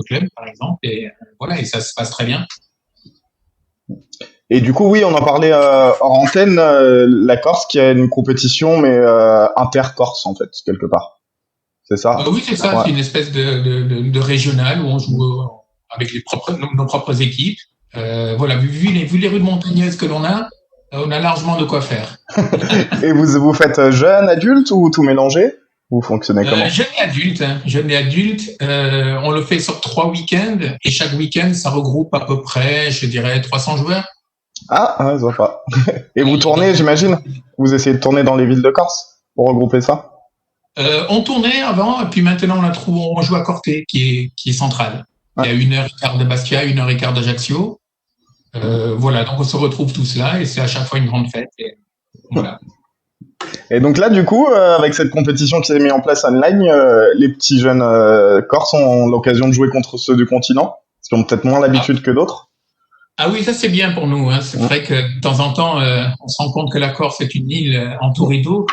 club, par exemple, et voilà, et ça se passe très bien. Et du coup, oui, on en parlait hors antenne, la Corse qui a une compétition, mais inter-Corse, en fait, quelque part. C'est ça? Oui, c'est ça, Ouais. c'est une espèce de régional où on joue avec nos propres équipes. Voilà, vu les rues montagneuses que l'on a, on a largement de quoi faire. Et vous faites jeune, adulte ou tout mélangé? Vous fonctionnez comment? Jeune et adulte, hein, jeune et adulte, on le fait sur 3 week-ends et chaque week-end, ça regroupe à peu près, je dirais, 300 joueurs. Ah, ouais, sympa. Et vous Et donc, tournez, j'imagine? Vous essayez de tourner dans les villes de Corse pour regrouper ça? on tournait avant, et puis maintenant on joue à Corté, qui est centrale, qui Ouais. est à 1 heure et quart de Bastia, 1 heure et quart d'Ajaccio. Voilà, donc on se retrouve tous là et c'est à chaque fois une grande fête. Et voilà. Et donc là, du coup, avec cette compétition qui s'est mise en place online, les petits jeunes Corses ont l'occasion de jouer contre ceux du continent, qui ont peut-être moins Ah, l'habitude que d'autres. ah oui, ça c'est bien pour nous, hein. C'est vrai que de temps en temps, on se rend compte que la Corse est une île entourée d'eau.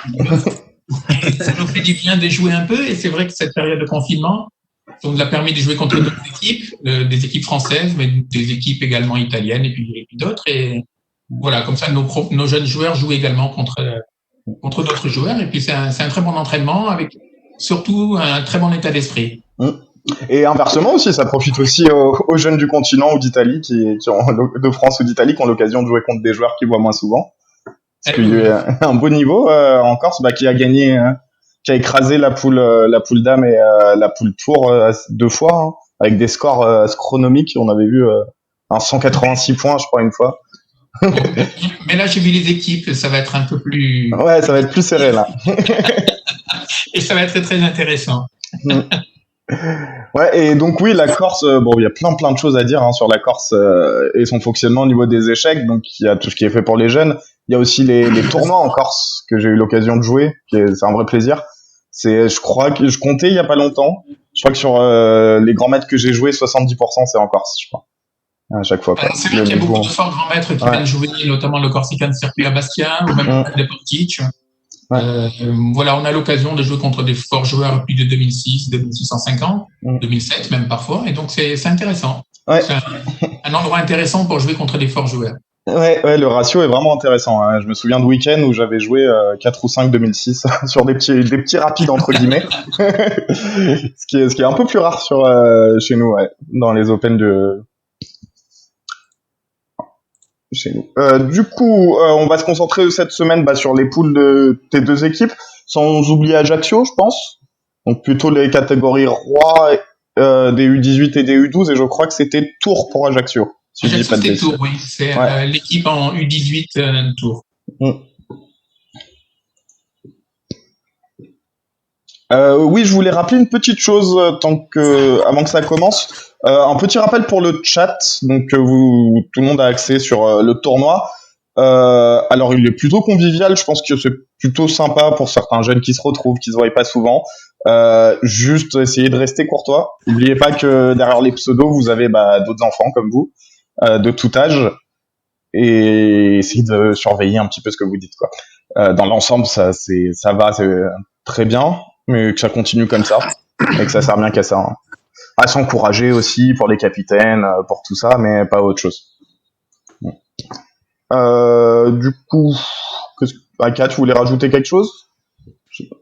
Ça nous fait du bien de jouer un peu et c'est vrai que cette période de confinement, ça nous a permis de jouer contre d'autres équipes, des équipes françaises, mais des équipes également italiennes et puis d'autres. Et voilà, comme ça, nos jeunes joueurs jouent également contre d'autres joueurs. Et puis c'est un très bon entraînement avec surtout un très bon état d'esprit. Mm. Et inversement aussi, ça profite aussi aux jeunes du continent ou d'Italie qui ont, de France ou d'Italie qui ont l'occasion de jouer contre des joueurs qu'ils voient moins souvent. Parce Eh qu'il oui, y oui. a un beau niveau en Corse, bah, qui a gagné, qui a écrasé la poule dame et la poule tour 2 fois, hein, avec des scores astronomiques. On avait vu un 186 points, je crois, une fois. Bon, mais là, j'ai vu les équipes, ça va être un peu Ouais, ça va être plus serré là. et ça va être très intéressant. Mm. Ouais, et donc oui, la Corse, bon, il y a plein de choses à dire hein, sur la Corse et son fonctionnement au niveau des échecs. Donc il y a tout ce qui est fait pour les jeunes. Il y a aussi les tournois en Corse que j'ai eu l'occasion de jouer, c'est un vrai plaisir. Je crois que je comptais il y a pas longtemps. Je crois que sur les grands maîtres que j'ai joués, 70% c'est en Corse, je crois, à chaque fois quoi. C'est vrai Le qu'il y a beaucoup de niveau. forts grands maîtres qui Ouais. viennent jouer, notamment le Corsican Circuit à Bastia ou même Mm. des Portic. Ouais. Voilà, on a l'occasion de jouer contre des forts joueurs depuis de 2006, 2650, Mm. 2007 même parfois, et donc c'est intéressant. Ouais. C'est un endroit intéressant pour jouer contre des forts joueurs. Ouais, le ratio est vraiment intéressant, hein. Je me souviens de week-end où j'avais joué 4 ou 5 2006 sur des petits rapides entre guillemets, ce qui est un peu plus rare sur chez nous, ouais, dans les Open de chez nous. Du coup, on va se concentrer cette semaine bah, sur les poules de tes deux équipes, sans oublier Ajaccio, je pense. Donc plutôt les catégories roi des U18 et des U12, et je crois que c'était Tours pour Ajaccio, si je dis Ajaccio, pas de c'était bêtises. Tours, oui. C'est Ouais. l'équipe en U18 Tours. Mm. Oui, je voulais rappeler une petite chose avant que ça commence. Un petit rappel pour le chat. Donc, tout le monde a accès sur le tournoi. Alors, il est plutôt convivial. Je pense que c'est plutôt sympa pour certains jeunes qui se retrouvent, qui se voient pas souvent. Juste essayer de rester courtois. N'oubliez pas que derrière les pseudos, vous avez bah, d'autres enfants comme vous, de tout âge, et essayez de surveiller un petit peu ce que vous dites, quoi. Dans l'ensemble, ça va, c'est très bien, mais que ça continue comme ça et que ça sert bien qu'à ça, hein. À s'encourager aussi pour les capitaines, pour tout ça, mais pas autre chose. Du coup, Aka, tu voulais rajouter quelque chose?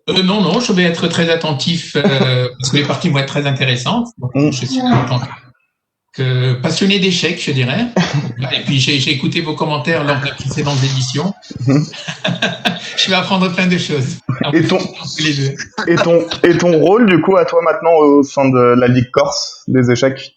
Non, non, je vais être très attentif parce que les parties vont être très intéressantes. Donc, Mm. je suis là en tant que passionné d'échecs, je dirais. Et puis, j'ai écouté vos commentaires lors des précédentes éditions. Je vais apprendre plein de choses. En Et plus, ton, tous les deux. et ton rôle, du coup, à toi maintenant au sein de la Ligue Corse des échecs?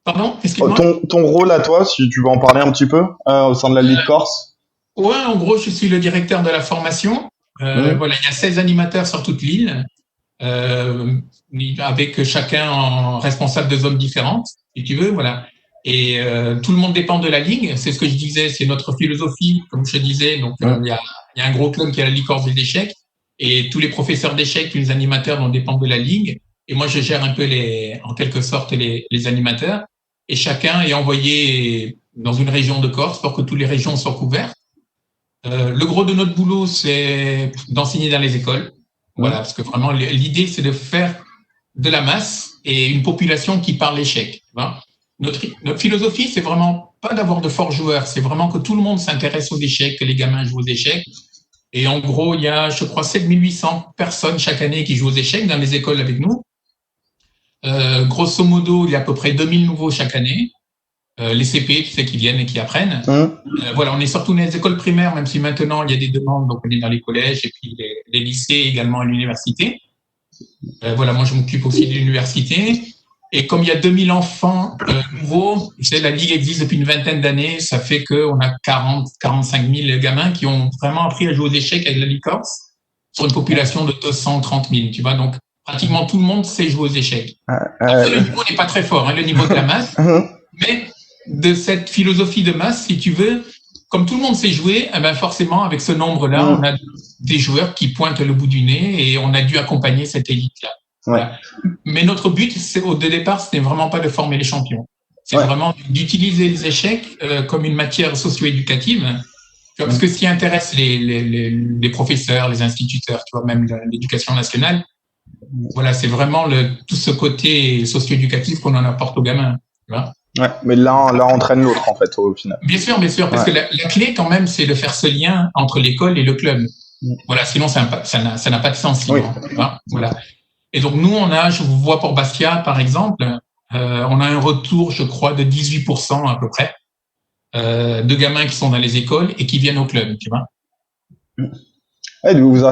Pardon, excuse-moi. Ton rôle à toi, si tu veux en parler un petit peu, au sein de la Ligue Corse? Ouais, en gros, je suis le directeur de la formation. Mm. Voilà, il y a 16 animateurs sur toute l'île, euh, avec chacun en responsable de zones différentes, si tu veux, voilà. Et tout le monde dépend de la ligue. C'est ce que je disais, c'est notre philosophie, comme je disais. Donc, Mm. il y a un gros club qui est la Ligue Corse des échecs, et tous les professeurs d'échecs, les animateurs, vont dépendre de la ligue. Et moi, je gère un peu en quelque sorte, les animateurs. Et chacun est envoyé dans une région de Corse pour que toutes les régions soient couvertes. Le gros de notre boulot, c'est d'enseigner dans les écoles. Voilà, Mm. parce que vraiment, l'idée, c'est de faire de la masse et une population qui parle échec. Notre philosophie, c'est vraiment pas d'avoir de forts joueurs, c'est vraiment que tout le monde s'intéresse aux échecs, que les gamins jouent aux échecs. Et en gros, il y a, je crois, 7800 personnes chaque année qui jouent aux échecs dans les écoles avec nous. Grosso modo, il y a à peu près 2000 nouveaux chaque année. Les CP, tu sais, qui viennent et qui apprennent. Voilà, on est surtout dans les écoles primaires, même si maintenant il y a des demandes, donc on est dans les collèges et puis les lycées également à l'université. Voilà, moi je m'occupe aussi de l'université. Et comme il y a 2000 enfants nouveaux, tu sais, la Ligue existe depuis une vingtaine d'années, ça fait qu'on a 45 000 gamins qui ont vraiment appris à jouer aux échecs avec la licorce sur une population de 230 000, tu vois, donc pratiquement tout le monde sait jouer aux échecs. Après, le niveau n'est pas très fort, hein, le niveau de la masse, mais de cette philosophie de masse, si tu veux, comme tout le monde sait jouer, eh ben forcément, avec ce nombre-là, on a des joueurs qui pointent le bout du nez et on a dû accompagner cette élite-là. Voilà. Mais notre but, au départ, ce n'est vraiment pas de former les champions. C'est vraiment d'utiliser les échecs comme une matière socio-éducative. Tu vois, parce que ce qui intéresse les professeurs, les instituteurs, tu vois, même l'éducation nationale, voilà, c'est vraiment tout ce côté socio-éducatif qu'on en apporte aux gamins. Tu vois. Ouais, mais l'un entraîne l'autre, en fait, au final. Bien sûr, parce que la clé, quand même, c'est de faire ce lien entre l'école et le club. Voilà, sinon, ça n'a pas de sens. Sinon, tu vois, voilà. Et donc, nous, je vous vois pour Bastia, par exemple, on a un retour, je crois, de 18% à peu près, de gamins qui sont dans les écoles et qui viennent au club, tu vois. Ouais, vous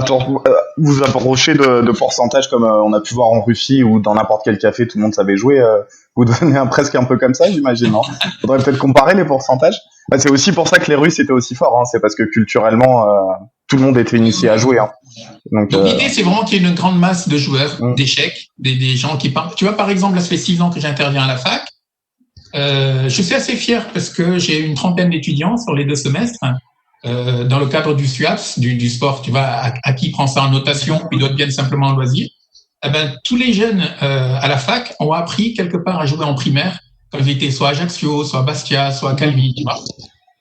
approchez de pourcentage comme on a pu voir en Russie ou dans n'importe quel café, tout le monde savait jouer. Vous devenez presque un peu comme ça, j'imagine, non? Faudrait peut-être comparer les pourcentages. Bah, c'est aussi pour ça que les Russes étaient aussi forts, hein. C'est parce que culturellement, tout le monde était initié à jouer. Hein. Donc l'idée, c'est vraiment qu'il y ait une grande masse de joueurs d'échecs, des gens qui parlent. Tu vois, par exemple, là, ça fait 6 ans que j'interviens à la fac. Je suis assez fier parce que j'ai une trentaine d'étudiants sur les 2 semestres. Dans le cadre du SUAPS, du sport, tu vois, à qui prend ça en notation, puis d'autres viennent simplement en loisir. Eh ben, tous les jeunes à la fac ont appris quelque part à jouer en primaire, quand ils étaient soit à Ajaccio, soit à Bastia, soit à Calvi, tu vois.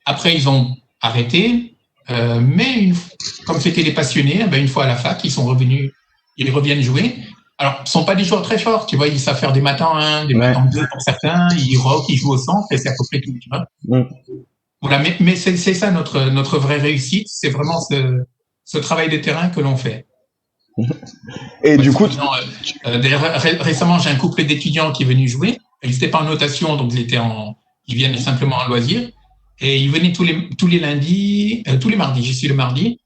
Après, ils ont arrêté, mais comme c'était des passionnés, une fois à la fac, ils reviennent jouer. Alors, ce ne sont pas des joueurs très forts, tu vois, ils savent faire des matins 1, des matins 2 pour certains, ils rockent, ils jouent au centre, et c'est à peu près tout, tu vois. Voilà, mais c'est ça notre vraie réussite, c'est vraiment ce travail de terrain que l'on fait. Et du coup, d'ailleurs, récemment, j'ai un couple d'étudiants qui est venu jouer. Ils n'étaient pas en notation, donc ils viennent simplement en loisir. Et ils venaient tous les lundis, tous les mardis. J'y suis le mardi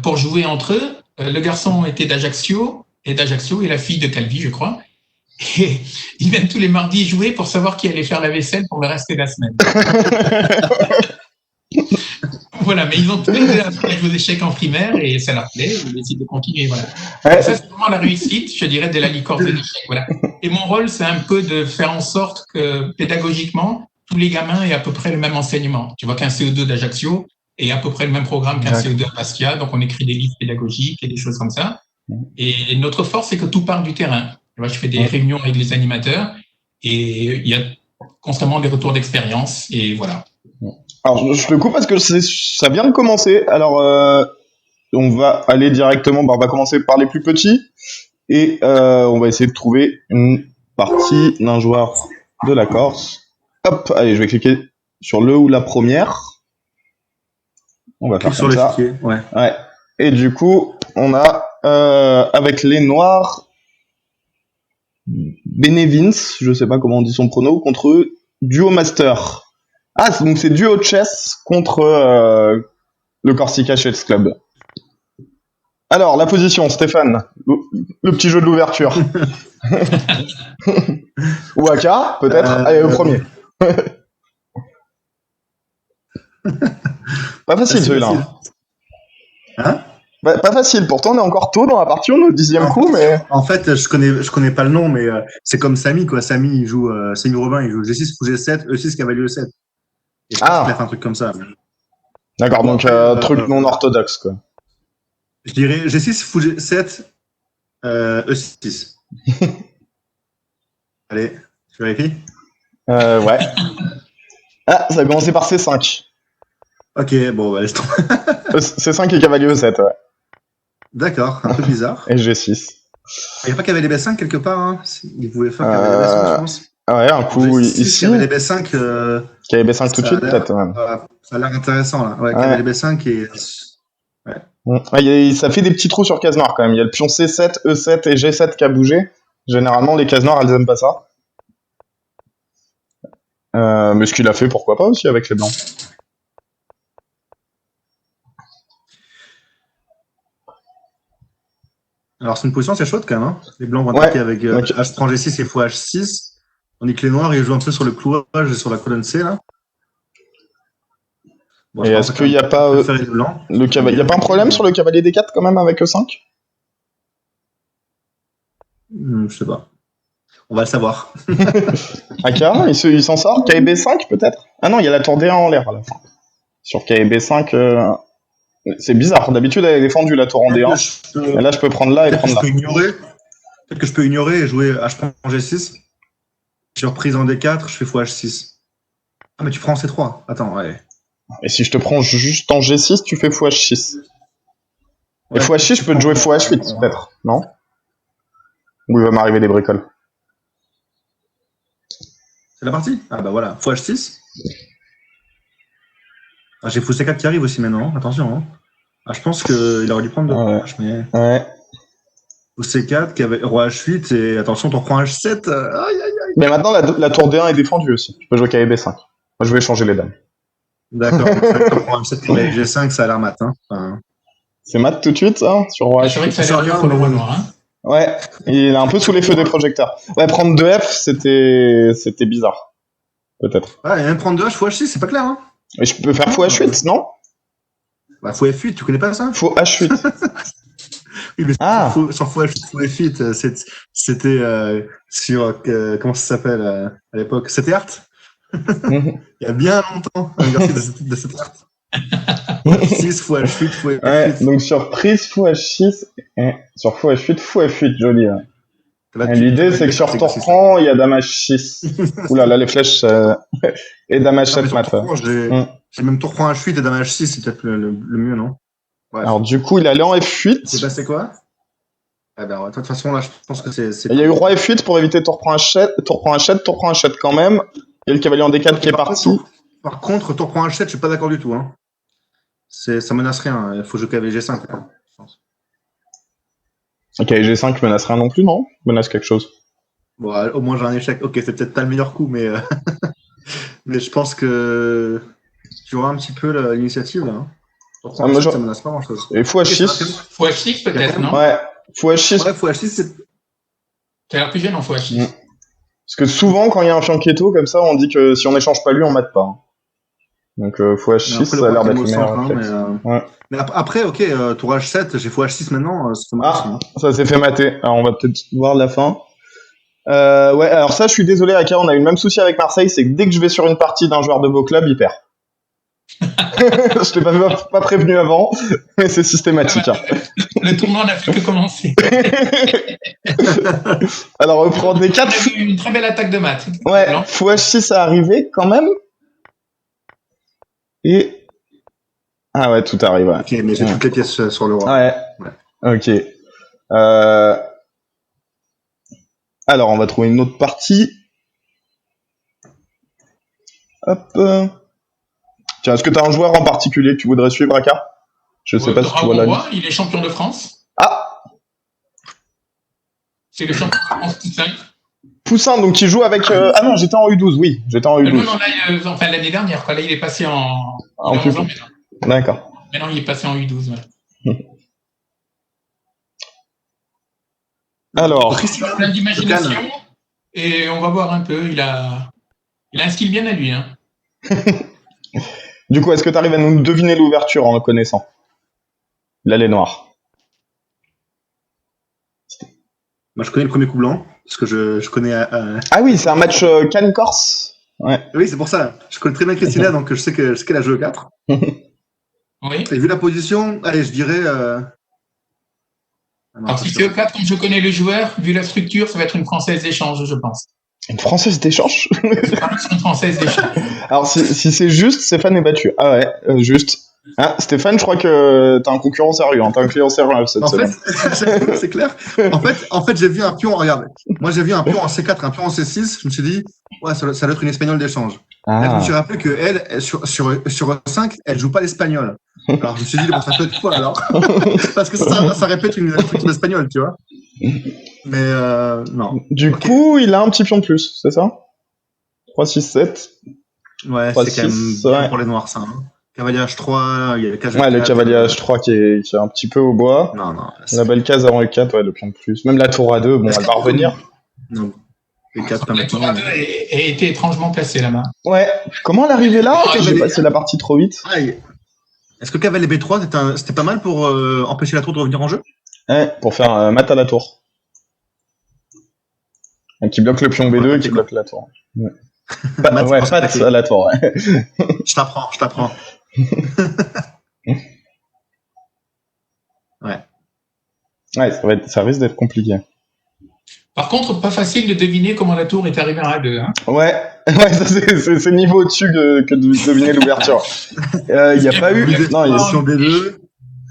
pour jouer entre eux. Le garçon était d'Ajaccio et la fille de Calvi, je crois. Et ils viennent tous les mardis jouer pour savoir qui allait faire la vaisselle pour le reste de la semaine. Voilà, mais ils ont tous les deux appris à jouer aux échecs en primaire et ça leur plaît, ils décident de continuer. Voilà. Ça, c'est vraiment la réussite, je dirais, de la licorce de l'échec. Voilà. Et mon rôle, c'est un peu de faire en sorte que, pédagogiquement, tous les gamins aient à peu près le même enseignement. Tu vois qu'un CE2 d'Ajaccio est à peu près le même programme qu'un CE2 à Bastia, donc on écrit des livres pédagogiques et des choses comme ça. Et notre force, c'est que tout part du terrain. Tu vois, je fais des réunions avec les animateurs et il y a constamment des retours d'expérience et voilà. Alors, je te coupe parce que ça vient de commencer. Alors, on va aller directement, on va commencer par les plus petits et on va essayer de trouver une partie d'un joueur de la Corse. Hop, allez, je vais cliquer sur le ou la première. On va faire comme ça. Ouais. Et du coup, on a avec les Noirs Benevins, je sais pas comment on dit son prono, contre Duo Master. Ah, donc c'est Duo Chess contre le Corsica Chess Club. Alors, la position, Stéphane, le petit jeu de l'ouverture. Waka, peut-être. Allez, le premier. Pas facile celui-là. Hein? Pas facile, pourtant on est encore tôt dans la partie, on est au 10e coup, mais... En fait, je connais pas le nom, mais c'est comme Samy, quoi. Samy, il joue, Samy Robin, il joue G6 fou G7, E6 cavalier E7. Et il a fait un truc comme ça. D'accord, donc truc non orthodoxe, quoi. Je dirais G6 fou G7, E6. Allez, tu vérifies? Ouais. Ah, ça a commencé par C5. Ok, bon, laisse tomber. C5 et cavalier E7, ouais. D'accord, un peu bizarre. Et G6. Il n'y a pas cavalier B5 quelque part, hein. Il pouvait faire cavalier B5, je pense. Ouais, un coup ici. Cavalier B5. Cavalier B5 tout de suite, peut-être, même. Ça a l'air intéressant, là. Ouais, cavalier B5 et. Ouais. Ça fait des petits trous sur case noire quand même. Il y a le pion C7, E7 et G7 qui a bougé. Généralement, les cases noires, elles aiment pas ça. Mais ce qu'il a fait, pourquoi pas aussi avec les blancs. Alors, c'est une position assez chaude quand même. Hein. Les blancs vont attaquer avec H prend G6 et fou H6. Tandis que les noirs, ils jouent un peu sur le clouage et sur la colonne C, là. Bon, et est-ce qu'il n'y a pas il y a pas un problème sur le cavalier D4 quand même avec E5 ? Je sais pas. On va le savoir. Aka, il s'en sort. KB5 peut-être ? Ah non, il y a la tour D1 en l'air à la fin. Sur KB5, c'est bizarre. D'habitude, elle est défendue la tour en D1. Mais là, je peux prendre là et prendre là. Peut-être que je peux ignorer et jouer H prend G6. Sur prise en D4, je fais fou H6. Ah, mais tu prends en C3. Attends, ouais. Et si je te prends juste en G6, tu fais fou H6. Et fou H6, je peux te jouer fou H8 peut-être, non ? Ou il va m'arriver des bricoles. C'est la partie ? Ah bah voilà, fou H6. Ah, j'ai fou C4 qui arrive aussi maintenant, attention. Hein. Ah, je pense qu'il aurait dû prendre 2 H, mais... Ouais. Fou C4 qui avait roi H8 et attention, t'en prends H7. Aïe. Mais maintenant, la tour D1 est défendue aussi. Je peux jouer KB5. Moi, je vais changer les dames. D'accord, t'en prends H7 avec G5, ça a l'air mat. Hein. Enfin... C'est mat tout de suite, ça sur roi H8. C'est vrai que ça a l'air bien pour le roi noir. Hein. Ouais, il est un peu sous les feux des projecteurs. Ouais, prendre 2F, c'était bizarre. Peut-être. Ouais, et même prendre 2H, fou H6, c'est pas clair. Hein. Et je peux faire fou H8, non ? Bah, fou F8, tu connais pas ça ? Fou H8. Oui, mais sur fou H8, fou F8, c'était sur. Comment ça s'appelle à l'époque ? C'était Art. Il y a bien longtemps, un exercice de cette Art. 6 fou H8, fou F8. Ouais, donc sur prise fou H6, sur fou H8, fou F8, joli. L'idée, c'est que sur tour prend, il y a dame H6. Oula, là, les flèches. Et dame H7 mat. J'ai même tour prend H8 et dame H6, c'est peut-être le mieux, non ? Ouais. Alors, du coup, il est allé en F8. C'est passé quoi ? Ah ben, de toute façon, là, je pense que c'est. Il y a eu roi F8 pour éviter tour prend H7, tour prend H7, tour prend H7 quand même. Il y a le cavalier en D4 qui est parti. Par contre, tour prend H7, je suis pas d'accord du tout. Hein. Ça menace rien. Il faut jouer cavalier G5. Hein, je pense. Ok, G5 menace rien non plus, non ? Menace quelque chose. Bon, au moins j'ai un échec. Ok, c'est peut-être pas le meilleur coup, mais mais je pense que tu auras un petit peu l'initiative là. Ça menace pas grand-chose. Et fou H6. Fou H6 peut-être, non ? Ouais, fou H6. Ouais, fou H6, c'est. T'as l'air plus jeune en fou H6. Parce que souvent, quand il y a un fianchetto keto comme ça, on dit que si on n'échange pas lui, on mate pas. Donc fou H6, ça a l'air d'être le meilleur. Mais après, ok, tour H7, j'ai fou H6 maintenant. Ça s'est fait mater. Alors on va peut-être voir la fin. Ouais, alors ça, je suis désolé, Aka, on a eu le même souci avec Marseille, c'est que dès que je vais sur une partie d'un joueur de beau club, il perd. Je t'ai pas prévenu avant, mais c'est systématique. Hein. Le tournoi n'a fait que commencer. Alors, on prend des 4. On a eu une très belle attaque de maths. Ouais, fou H6 a arrivé quand même. Et. Ah ouais, tout arrive. Ouais. Ok, mais j'ai toutes les pièces sur le roi. Ouais. Ok. Alors, on va trouver une autre partie. Hop. Tiens, est-ce que tu as un joueur en particulier que tu voudrais suivre, Aka ? Je sais pas si tu vois là. Il est champion de France. Ah ! C'est le champion de France Poussin. Poussin, donc il joue avec. Ah non, j'étais en U12, oui. J'étais en U12. Non, là, enfin, l'année dernière, quoi. Là, il est passé en plus. D'accord. Maintenant, il est passé en U12. Ouais. Alors. Il a plein d'imagination. Et on va voir un peu. Il a un skill bien à lui. Hein. Du coup, est-ce que tu arrives à nous deviner l'ouverture en le connaissant ? L'allée noire. Moi, je connais le premier coup blanc, parce que je connais... Ah oui, c'est un match Cannes-Corse. Ouais. Oui, c'est pour ça. Je connais très bien Christina, donc je sais qu'elle a joué 4. Oui. Et vu la position, allez, je dirais... Alors, si c'est E4, comme je connais le joueur, vu la structure, ça va être une française d'échange, je pense. Une française d'échange ? C'est une française d'échange. Alors, si c'est juste, Stéphane est battu. Ah ouais, juste. Ah, Stéphane, je crois que t'as un concurrent sérieux, hein. T'as un client sérieux cette semaine. C'est clair. En fait, j'ai vu un pion, regarde. Moi, j'ai vu un pion en C4, un pion en C6. Je me suis dit, ouais, ça doit être une espagnole d'échange. Là, je me suis rappelé que elle, sur E5, elle joue pas l'espagnol. Alors, je me suis dit, bon, ça peut être quoi alors? Parce que ça répète une instruction espagnole, tu vois. Mais non. Du coup, il a un petit pion de plus, c'est ça? 3, 6, 7. Ouais, 3, c'est quand même 6, bien ouais. pour les noirs, ça. Hein. Cavalier H3, il y a le cavalier Ouais, le H4, cavalier H3 qui est un petit peu au bois. Non, non. La belle case avant E4, ouais, le pion de plus. Même la tour A2, bon, elle va revenir. Non. E4, pas La tour maintenant. A2 a été étrangement placée là-bas. Ouais. Comment elle est arrivée là? J'ai passé la partie trop vite. Aïe. Est-ce que cavalier B3, c'était pas mal pour empêcher la tour de revenir en jeu? Ouais, pour faire mat à la tour. Et qui bloque le pion B2 et qui bloque la tour. Ouais, ouais, pat à la tour, ouais. Je t'apprends. Ouais. Ouais, ça risque d'être compliqué. Par contre, pas facile de deviner comment la tour est arrivée en A2. Hein. Ouais, ça c'est niveau au-dessus que de deviner l'ouverture. Il n'y a pas eu. Non, il y a sur B2.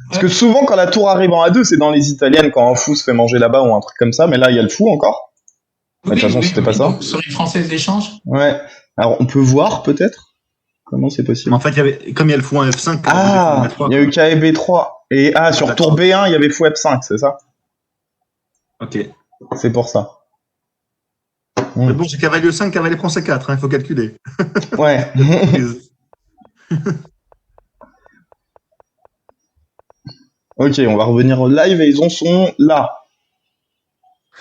Parce que souvent, quand la tour arrive en A2, c'est dans les italiennes, quand un fou se fait manger là-bas ou un truc comme ça, mais là, il y a le fou encore. De toute façon, c'était pas ça. Donc, sur une française d'échange. Ouais. Alors, on peut voir, peut-être comment c'est possible. En fait, comme il y a le fou en F5. Ah, il y a eu KB3. Et sur tour B1, il y avait fou F5, c'est ça? Ok. C'est pour ça. Mais bon, c'est cavalier 5, cavalier prend C4, il faut calculer. Ouais. Ok, on va revenir au live et ils en sont là.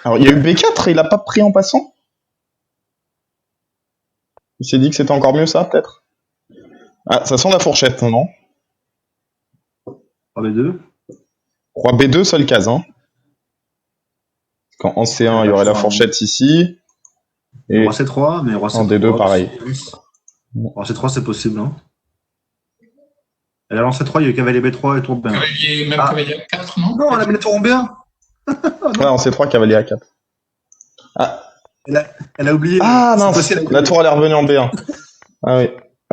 Alors, il y a eu B4 et il a pas pris en passant? Il s'est dit que c'était encore mieux ça, peut-être? Ah, ça sent la fourchette, non? Roi B2. Roi B2, seule case, hein. Quand en C1, il y aurait la fourchette ici. Et roi C3, mais roi C3. En D2, pareil. Roi C3, c'est possible, hein. Et alors en C3, il y a eu cavalier B3 et tour B1. Cavalier A4, non? Non, elle a mis le tour en B1. Ouais, en C3, cavalier A4. Ah. Elle a oublié. Ah mince, la tour elle est revenue en B1. Ah oui.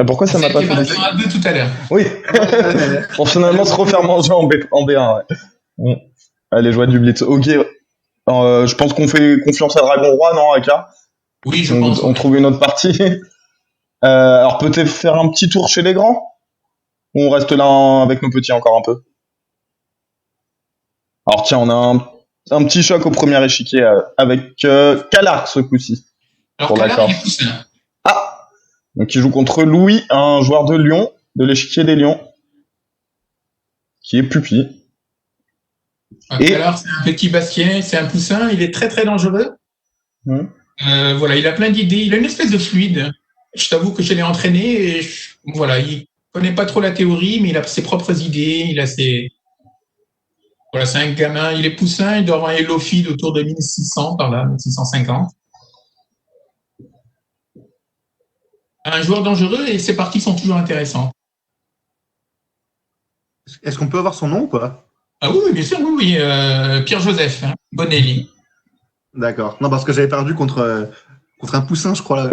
Pourquoi ça m'a pas fait dessus? A2 tout à l'heure. Oui. Pour finalement se refaire manger en B1, ouais. Allez, joie du blitz. Ok. Je pense qu'on fait confiance à Dragon Roi, non, Aka? Oui, je pense. On trouve une autre partie. Alors peut-être faire un petit tour chez les grands? Ou on reste là avec nos petits encore un peu? Alors tiens, on a un petit choc au premier échiquier avec Calarc ce coup-ci. Alors Calarc, il est poussin. Ah! Donc il joue contre Louis, un joueur de Lyon, de l'échiquier des Lions, qui est pupille. Calarc, c'est un petit bastien, c'est un poussin, il est très très dangereux. Voilà, il a plein d'idées, il a une espèce de fluide. Je t'avoue que je l'ai entraîné et voilà, il connaît pas trop la théorie, mais il a ses propres idées, il a ses... Voilà, c'est un gamin, il est poussin, il doit avoir un Hello Feed autour de 1600 par là, 1650. Un joueur dangereux et ses parties sont toujours intéressantes. Est-ce qu'on peut avoir son nom ou pas? Ah oui, bien sûr, oui. Pierre-Joseph, hein, Bonelli. D'accord. Non, parce que j'avais perdu contre un poussin, je crois.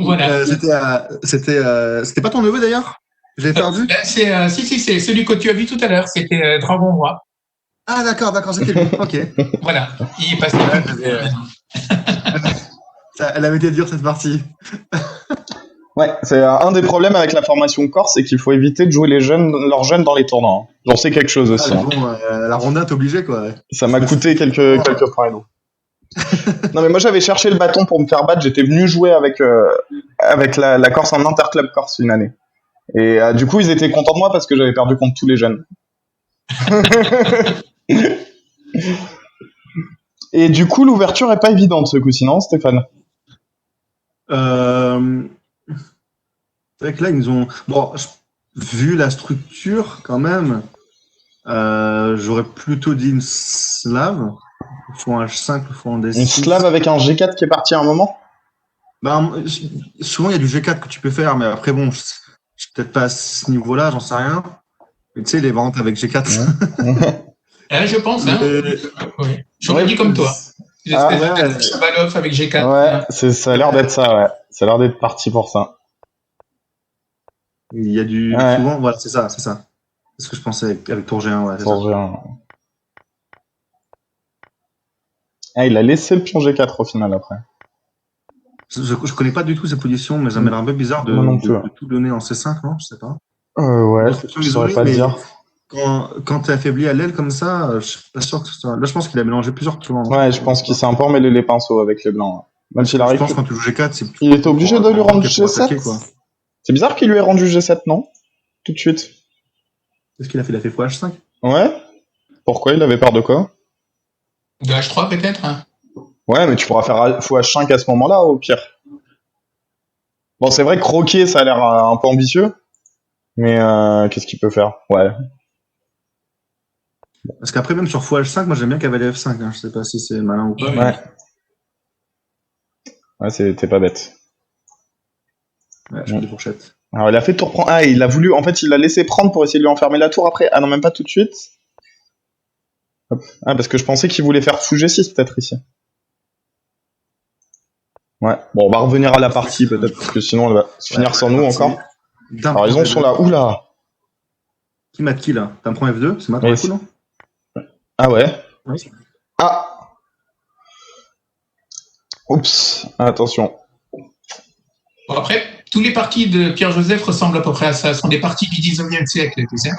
Voilà. C'était pas ton neveu d'ailleurs? J'avais perdu? Si, c'est celui que tu as vu tout à l'heure, c'était Dragon Roi. Ah d'accord, c'était lui. Ok. Voilà, il est passé. Elle avait été dure cette partie. Ouais, c'est un des problèmes avec la formation corse, c'est qu'il faut éviter de jouer leurs jeunes dans les tournois. J'en sais quelque chose aussi. Bon, la ronda, t'es obligé quoi. Ça m'a coûté quelques points. Non mais moi j'avais cherché le bâton pour me faire battre, j'étais venu jouer avec la Corse en interclub Corse une année. Et du coup ils étaient contents de moi parce que j'avais perdu contre tous les jeunes. Et du coup l'ouverture est pas évidente ce coup-ci, non Stéphane? C'est vrai que là ils nous ont... Bon, vu la structure quand même, j'aurais plutôt dit une slave. Fou en H5, fou en D6. Une slave avec un G4 qui est parti à un moment? Souvent il y a du G4 que tu peux faire, mais après bon, je suis peut-être pas à ce niveau-là, j'en sais rien. Mais tu sais, les ventes avec G4. Je pense, hein. Oui. J'aurais dit comme toi. Chabalov avec G4. Ouais, ça a l'air d'être ça, ouais. Ça a l'air d'être parti pour ça. Il y a du... Ouais. Souvent, voilà, c'est ça. C'est ce que je pensais avec tour G1, ouais, c'est Tour ça. G1. Ah, il a laissé le pion G4 au final après. Je connais pas du tout sa position, mais ça m'a l'air un peu bizarre Moi non plus. de tout donner en C5, non? Je sais pas. Ouais, Construction je saurais isolée, pas te mais dire. quand t'es affaibli à l'aile comme ça, je suis pas sûr que ce soit... Là, je pense qu'il a mélangé plusieurs plans. Ouais, je pense qu'il s'est un peu emmêlé les pinceaux avec les blancs. Même s'il Je arrive. pense que quand tu joues G4, c'est Il était obligé de lui rendre pour attaquer, G7. quoi. C'est bizarre qu'il lui ait rendu G7, non? Tout de suite. Qu'est-ce qu'il a fait? Il a fait x5? Ouais. Pourquoi? Il avait peur de quoi? De H3 peut-être, hein. Ouais, mais tu pourras faire fou H5 à ce moment-là, au pire. Bon, c'est vrai que croquer, ça a l'air un peu ambitieux. Mais qu'est-ce qu'il peut faire? Ouais. Parce qu'après, même sur x5, moi j'aime bien cavalier F5. Hein. Je sais pas si c'est malin ou pas. Ouais. Mais... Ouais, c'était pas bête. Ouais, je fais des fourchettes. Alors, il a fait tour prendre. Ah, il a voulu. En fait, il l'a laissé prendre pour essayer de lui enfermer la tour après. Ah non, même pas tout de suite. Hop. Ah, parce que je pensais qu'il voulait faire fou G6 peut-être ici. Ouais. Bon, on va revenir à la partie peut-être, parce que sinon, elle va se finir sans nous encore. Alors, ils en sont là. Oula! Qui mate qui là? T'as un prend F2? C'est mat pour le coup, non? Ah ouais? Oui. Ah! Oups, attention. Bon, après, tous les partis de Pierre-Joseph ressemblent à peu près à ça. Ce sont des partis du 19e siècle, tu sais.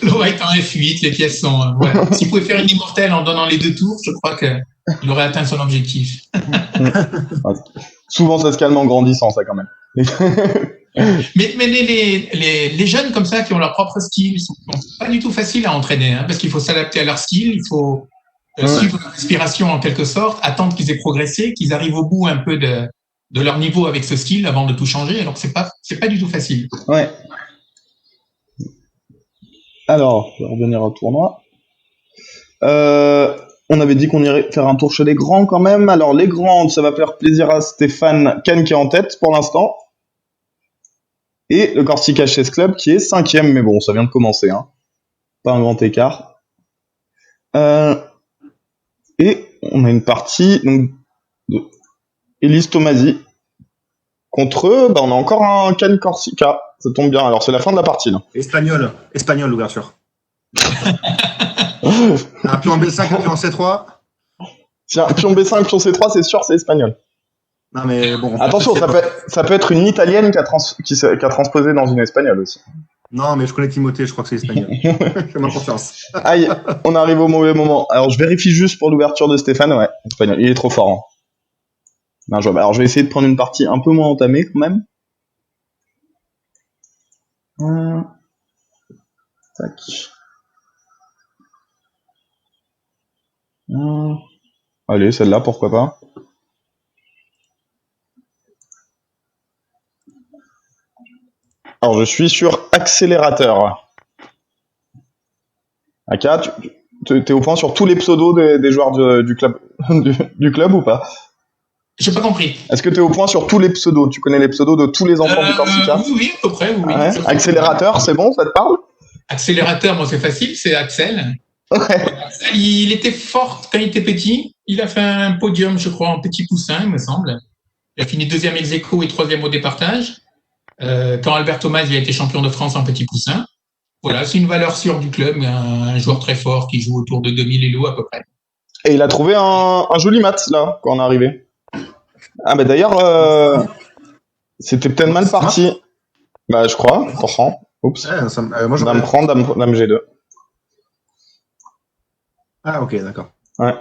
Le roi est en F8, les pièces sont... ouais. S'il pouvait faire une immortelle en donnant les 2 tours, je crois qu'il aurait atteint son objectif. Souvent, ça se calme en grandissant, ça, quand même. Mais les jeunes comme ça, qui ont leur propre style, sont pas du tout faciles à entraîner, hein, parce qu'il faut s'adapter à leur style, il faut suivre leur respiration en quelque sorte, attendre qu'ils aient progressé, qu'ils arrivent au bout un peu de leur niveau avec ce style avant de tout changer. Alors c'est pas du tout facile. Ouais. Alors, je vais revenir au tournoi. On avait dit qu'on irait faire un tour chez les grands quand même. Alors les grands, ça va faire plaisir à Stéphane Ken qui est en tête pour l'instant. Et le Corsica Chess Club qui est 5e, mais bon, ça vient de commencer, hein. Pas un grand écart. Et on a une partie donc, de Elise Tomasi. Contre eux, bah, on a encore un Ken Corsica. Ça tombe bien. Alors c'est la fin de la partie là. Espagnol, l'ouverture. Un pion B5, un pion C3. Tiens, pion B5, pion C3, c'est sûr, c'est espagnol. Non mais bon. Attention, ça peut être une italienne qui a transposé dans une espagnole aussi. Non, mais je connais Timothée, je crois que c'est espagnol. Fais-moi confiance. Aïe, on arrive au mauvais moment. Alors je vérifie juste pour l'ouverture de Stéphane, ouais, espagnol. Il est trop fort. Hein. Non, alors je vais essayer de prendre une partie un peu moins entamée quand même. Tac. Allez, celle-là, pourquoi pas. Alors, je suis sur accélérateur. Aka, t'es au point sur tous les pseudos des joueurs du club, du club ou pas? J'ai pas compris. Est-ce que t'es au point sur tous les pseudos? Tu connais les pseudos de tous les enfants du Corsica? Oui, à peu près, oui. Ouais. Accélérateur, c'est bon, ça te parle? Accélérateur, moi c'est facile, c'est Axel. Ouais. Il était fort quand il était petit. Il a fait un podium, je crois, en petit poussin, il me semble. Il a fini 2e ex-aequo et 3e au départage. Quand Albert Thomas il a été champion de France en petit poussin. Voilà, c'est une valeur sûre du club, un joueur très fort qui joue autour de 2000 élos à peu près. Et il a trouvé un joli mat là quand on est arrivé. Ah bah d'ailleurs, c'était peut-être mal parti. Bah je crois, pourtant. Oups. Moi, dame prend, dame G2. Ah ok, d'accord. Ouais.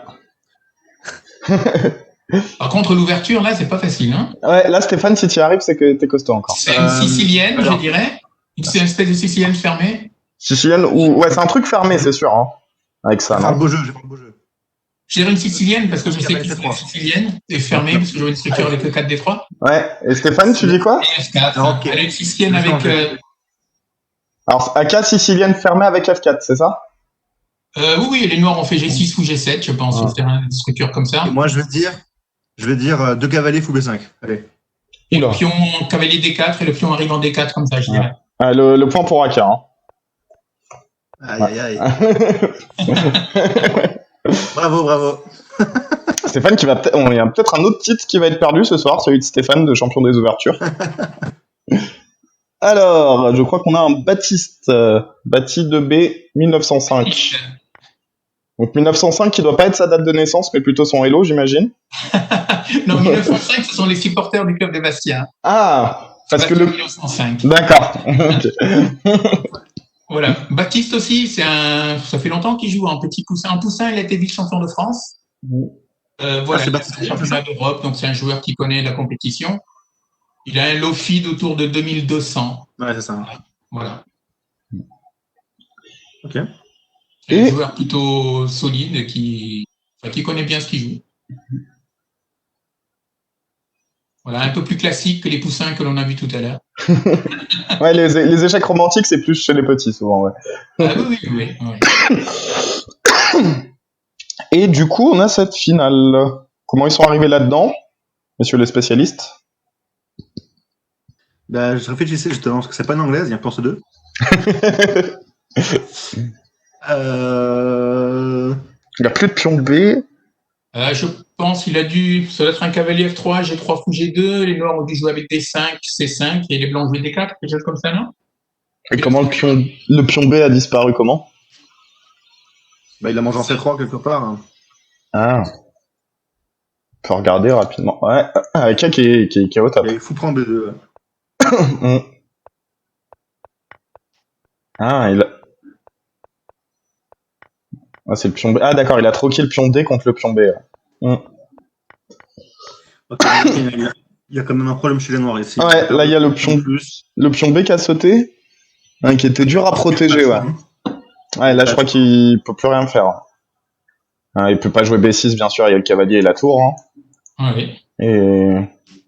Par contre, l'ouverture, là, c'est pas facile. Hein. Ouais, là, Stéphane, si tu y arrives, c'est que t'es costaud encore. C'est une sicilienne, alors, je dirais. C'est une espèce de sicilienne fermée. Sicilienne ou... Ouais, c'est un truc fermé, c'est sûr. Hein. Avec ça, j'ai pas le beau jeu. Je dirais une sicilienne parce que je sais que c'est sicilienne et fermée parce que j'aurais une structure avec le 4D3. Ouais, et Stéphane, tu dis quoi? F4. Okay. Elle a une sicilienne avec... Alors, AK sicilienne fermée avec F4, c'est ça? Oui, les noirs ont fait G6 ou G7, je pense, sur une structure comme ça. Et moi, je vais dire 2 cavaliers fou B5. Allez. Et le pion cavalier D4 et le pion arrive en D4 comme ça, je dirais. Ah, le point pour AK. Hein. Aïe. Bravo. Stéphane, il y a peut-être un autre titre qui va être perdu ce soir, celui de Stéphane de champion des ouvertures. Alors, je crois qu'on a un Baptiste. Baptiste de B, 1905. Donc 1905 qui doit pas être sa date de naissance, mais plutôt son hello, j'imagine. Non, 1905, ce sont les supporters du club de Bastia. Ah, parce que Bastia le... 1905. D'accord. Ok. Voilà. Baptiste aussi, ça fait longtemps qu'il joue en petit poussin. En poussin, il a été vice-champion de France. Voilà, c'est il a Baptiste, fait le championnat d'Europe, donc c'est un joueur qui connaît la compétition. Il a un low feed autour de 2200. Ouais, c'est ça. Voilà. Ok. C'est un joueur plutôt solide qui connaît bien ce qu'il joue. Voilà, un peu plus classique que les poussins que l'on a vus tout à l'heure. Ouais, les échecs romantiques, c'est plus chez les petits, souvent, ouais. Ah oui. Et du coup, on a cette finale. Comment ils sont arrivés là-dedans, messieurs les spécialistes? Bah, je réfléchissais justement, parce que c'est pas une anglaise, il y a Force 2. Il n'y a plus de pion B. Je pense qu'il a dû, ça doit être un cavalier F3, G3 fou G2, les noirs ont dû jouer avec D5, C5, et les blancs jouer D4, quelque chose comme ça, non? Et comment le pion B a disparu, comment? Bah, il a mangé en C3 quelque part. Hein. Ah. On peut regarder rapidement. Ouais, avec un qui est au top. Il faut prendre B2. Ah, ah, c'est le pion B. Ah, d'accord, il a troqué le pion D contre le pion B. Okay, il y a quand même un problème chez les noirs ici. Ouais, là, il y a le pion B qui a sauté. Hein, qui était dur à protéger, ouais. Ouais, là, je crois qu'il peut plus rien faire. Hein, il peut pas jouer B6, bien sûr, il y a le cavalier et la tour. Hein. Oui. Et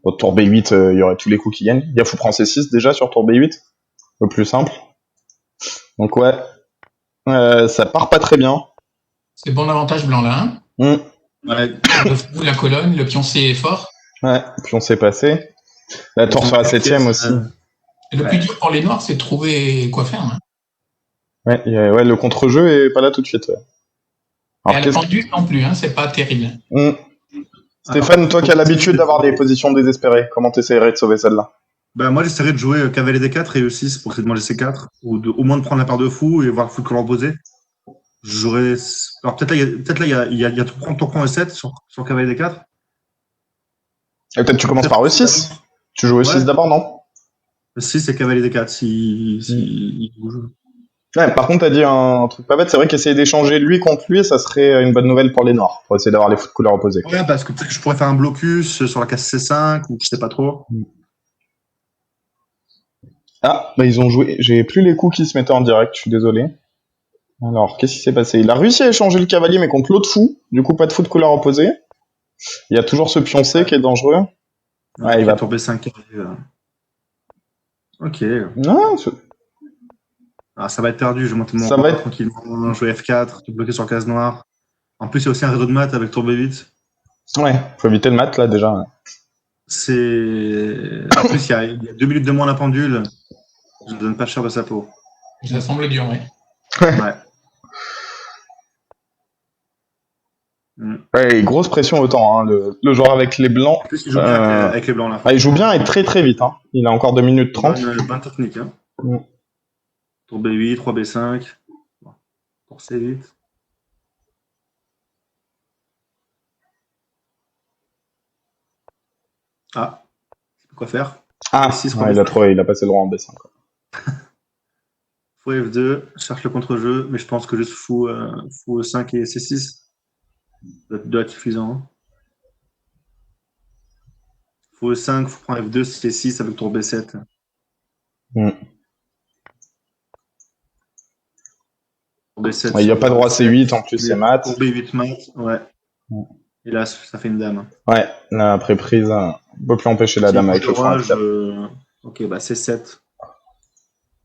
au tour B8, il y aurait tous les coups qui gagnent. Il y a fou prend C6 déjà sur tour B8. Le plus simple. Donc ouais, ça part pas très bien. C'est bon avantage blanc là. Hein. Ouais. La colonne, le pion C est fort. Ouais, pion C passé. La tour sur la 7ème aussi. Et le plus dur pour les noirs, c'est de trouver quoi faire. Hein. Ouais, le contre-jeu est pas là tout de suite. Ouais. Alors, et à la pendule non plus, hein, c'est pas terrible. Stéphane, alors, toi qui as l'habitude d'avoir des positions désespérées, comment t'essayerais de sauver celle-là? Bah, moi, j'essaierais de jouer cavalier D4 et E6 pour essayer de manger C4, ou au moins de prendre la part de fou et voir le fou de couleur opposée. J'aurais. Alors, peut-être là, il y a tout prend E7 sur cavalier D4. Et peut-être tu commences par E6. Tu joues E6 d'abord, non? E6, c'est cavalier D4 si bouge. Ouais, par contre, t'as dit un truc pas bête, c'est vrai qu'essayer d'échanger lui contre lui, ça serait une bonne nouvelle pour les noirs, pour essayer d'avoir les fous de couleur opposées. Ouais, parce que peut-être que je pourrais faire un blocus sur la case C5, ou je sais pas trop. Ah, bah ils ont joué, j'ai plus les coups qui se mettaient en direct, je suis désolé. Alors, qu'est-ce qui s'est passé? Il a réussi à échanger le cavalier, mais contre l'autre fou, du coup pas de fou de couleur opposée. Il y a toujours ce pion C qui est dangereux. Ouais, il va tour B5 qui arrive. Ok. Non, ah, ça va être perdu, je vais monter mon roi tranquillement, jouer F4, tout bloquer sur case noire. En plus, il y a aussi un réseau de maths avec tour B8. Ouais, faut éviter le mat là déjà. Ouais. En plus, il y a 2 minutes de moins la pendule. Je ne donne pas cher de sa peau. Ça semble dur, oui. Ouais. Ouais, grosse pression autant, hein, le joueur avec les blancs. En plus, il joue bien avec les blancs là. Ah, il joue bien et très très vite. Hein. Il a encore 2 minutes 30. Bonne technique. Hein. Tour B8, 3 B5. Tour C8. Ah, quoi faire? Ah, B6, il a passé le droit en B5. Fou F2, cherche le contre-jeu, mais je pense que juste fou E5 et C6 doit être suffisant. Fou E5, fou prend F2, C6 avec tour B7. B7, il n'y a pas de roi C8, en plus c'est mat. Tour B8 mat, ouais. Et là, ça fait une dame. Ouais, là, après prise, on ne peut plus empêcher la dame avec le fou. Ok, bah C7.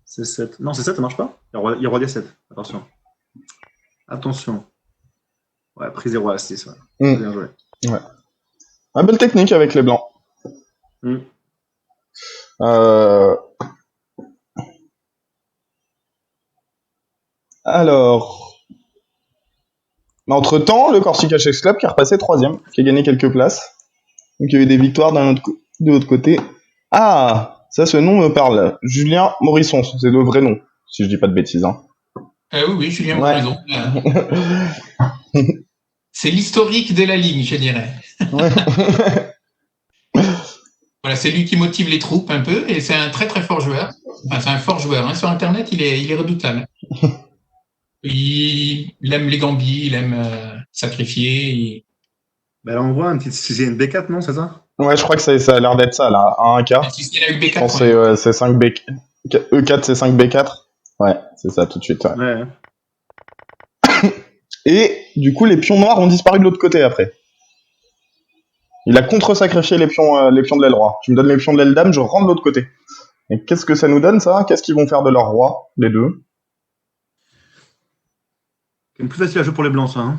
C7. Non, C7, ça marche pas. Il y a roi D7. Attention. Attention. Ouais, prise 0 à 6. Ouais. Bien joué. Ouais. Ah, belle technique avec les blancs. Alors, entre-temps, le Corsica Chess Club qui est repassé 3ème, qui a gagné quelques places. Donc il y a eu des victoires de l'autre côté. Ah, Ça, ce nom me parle. Julien Morisson, c'est le vrai nom, si je dis pas de bêtises. Hein. Oui, Julien Ouais. Morisson. C'est l'historique de la ligne, je dirais. Ouais. Voilà, c'est lui qui motive les troupes un peu, et c'est un très très fort joueur. Enfin, c'est un fort joueur. Hein. Sur Internet, il est redoutable. Il aime les gambis, il aime sacrifier. Bah là, on voit c'est une B4, non, c'est ça? Ouais, je crois que ça a l'air d'être ça, là. 1K. Si il a eu Je pense B4, que c'est 5B. E4, c'est 5B4. Ouais, c'est ça, tout de suite. Ouais. Et du coup, les pions noirs ont disparu de l'autre côté après. Il a contre-sacrifié les pions de l'aile roi. Tu me donnes les pions de l'aile dame, je rentre de l'autre côté. Et qu'est-ce que ça nous donne, ça? Qu'est-ce qu'ils vont faire de leur roi, les deux? C'est plus facile à jouer pour les blancs, ça. Hein.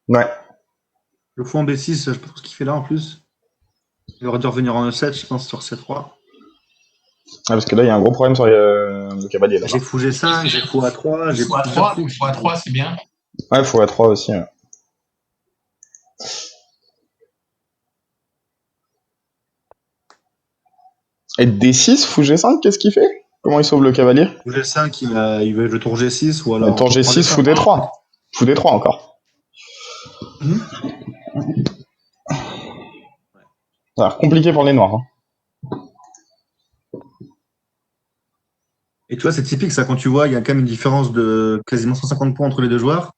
Ouais. Le fou en B6, je sais pas trop ce qu'il fait là en plus. Il aurait dû revenir en E7, je pense, sur C3. Ah, parce que là, il y a un gros problème sur le cavalier. J'ai fou G5, j'ai fou A3, j'ai fou A3. Fou A3, c'est bien. Ouais, fou A3 aussi. Ouais. Et D6, fou G5, qu'est-ce qu'il fait? Comment il sauve le cavalier? Fou G5, il veut le tour G6 ou alors. Le tour G6, fou D3. Fou D3 encore. Ça a l'air compliqué pour les noirs. Hein. Et tu vois, c'est typique ça, quand tu vois, il y a quand même une différence de quasiment 150 points entre les deux joueurs.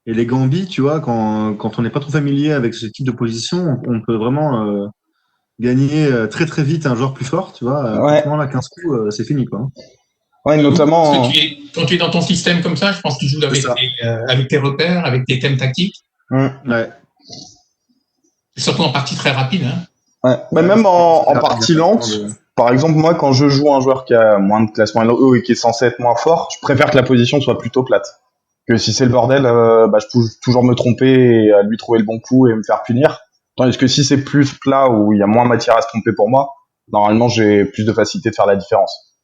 Et les gambis, tu vois, quand on n'est pas trop familier avec ce type de position, on peut vraiment gagner très très vite un joueur plus fort, tu vois. Ouais. Franchement, là, 15 coups, c'est fini, quoi. Ouais, notamment. Quand tu es dans ton système comme ça, je pense que tu joues avec tes repères, avec tes thèmes tactiques. Ouais. Surtout en partie très rapide. Hein. Ouais. Mais même en partie lente, par exemple, moi, quand je joue un joueur qui a moins de classement LO et qui est censé être moins fort, je préfère que la position soit plutôt plate. Que si c'est le bordel, je peux toujours me tromper et lui trouver le bon coup et me faire punir. Tandis que si c'est plus plat où il y a moins matière à se tromper pour moi, normalement, j'ai plus de facilité de faire la différence.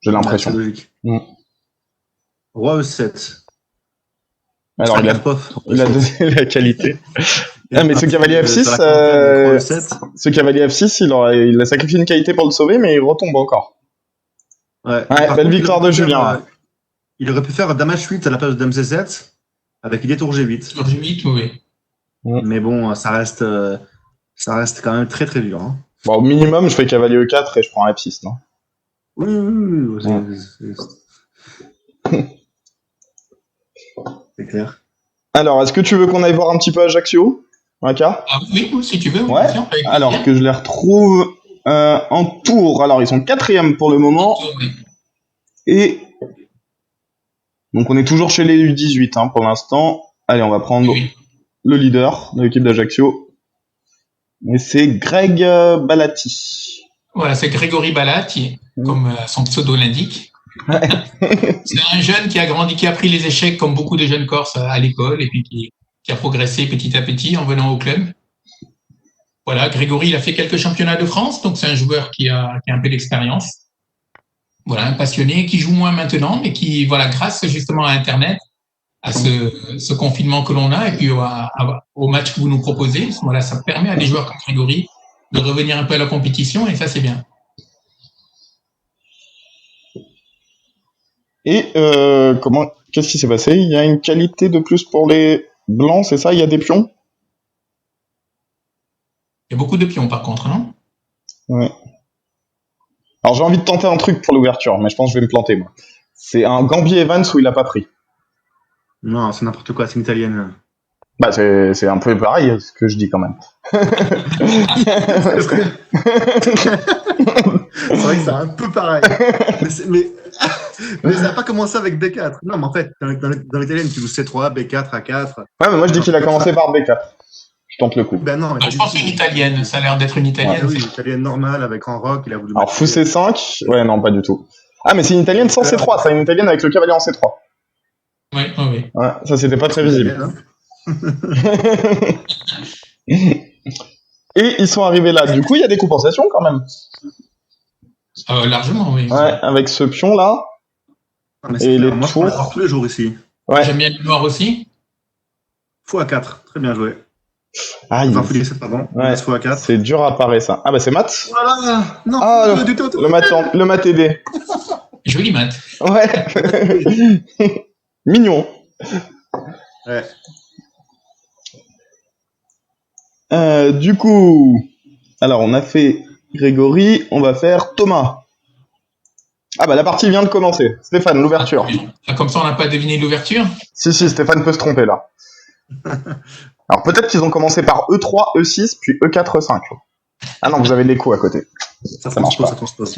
J'ai l'impression. C'est logique. Roi E7. Alors, il a donné la qualité. Mais ce cavalier F6, ce cavalier F6, il a sacrifié une qualité pour le sauver, mais il retombe encore. Ouais, belle victoire de Julien. Il aurait pu faire Dame H8 à la place de Dame C7, avec idée tour G8. Tour G8, oui. Mais bon, ça reste quand même très très dur. Hein. Bon, au minimum, je fais cavalier E4 et je prends F6, non? Oui. C'est clair. Alors, est-ce que tu veux qu'on aille voir un petit peu Ajaccio, Maka? Ah oui, si tu veux. Ouais. Alors que je les retrouve en tour. Alors, ils sont 4e pour le moment. Oui. Et donc, on est toujours chez les U18 hein, pour l'instant. Allez, on va prendre le leader de l'équipe d'Ajaccio. Et c'est Greg Balati. Voilà, c'est Grégory Balati, comme son pseudo l'indique. Ouais. C'est un jeune qui a pris les échecs comme beaucoup de jeunes Corses à l'école et puis qui a progressé petit à petit en venant au club. Voilà, Grégory, il a fait quelques championnats de France, donc c'est un joueur qui a un peu d'expérience. Voilà, un passionné qui joue moins maintenant, mais qui, voilà, grâce justement à Internet, à ce confinement que l'on a et puis au match que vous nous proposez, voilà, ça permet à des joueurs comme Grégory de revenir un peu à la compétition et ça, c'est bien. Et qu'est-ce qui s'est passé? Il y a une qualité de plus pour les blancs, c'est ça? Il y a des pions? Il y a beaucoup de pions par contre, non? Ouais. Alors j'ai envie de tenter un truc pour l'ouverture, mais je pense que je vais me planter moi. C'est un Gambier Evans où il a pas pris. Non, c'est n'importe quoi, c'est une italienne. Bah c'est un peu pareil ce que je dis quand même. C'est vrai que c'est un peu pareil. Mais ça n'a pas commencé avec B4. Non, mais en fait, dans l'italienne, tu joues C3, B4, A4. Ouais, mais moi je dis qu'il a commencé par B4. Je tente le coup. Ben non, je pense une italienne, ça a l'air d'être une italienne. Ah, oui, une italienne normale avec en rock. Il a voulu alors fou C5, ouais, non, pas du tout. Ah, mais c'est une italienne sans C3, c'est une italienne avec le cavalier en C3. Oui. Ouais, ça c'était pas très visible. Et ils sont arrivés là. Du coup, il y a des compensations quand même. Largement, oui. Ouais, avec ce pion là. Ah, et les moi, tours. Je tous les jours ici. Ouais. J'aime bien le noir aussi. Fou A4, très bien joué. Ah, 20 x 17, pardon. Ouais, 10 x 4. c'est dur à parer, ça. Ah, bah, c'est maths. Voilà. Non, Ah, le maths aidé. Joli maths. Ouais. Mignon. Ouais. Du coup, alors on a fait Grégory, on va faire Thomas. Ah bah la partie vient de commencer. Stéphane, l'ouverture. Ah, comme ça, on n'a pas deviné l'ouverture. Si, Stéphane peut se tromper là. Alors peut-être qu'ils ont commencé par E3, E6, puis E4, E5. Ah non, vous avez l'écho à côté. Ça marche pas. Ça transpose.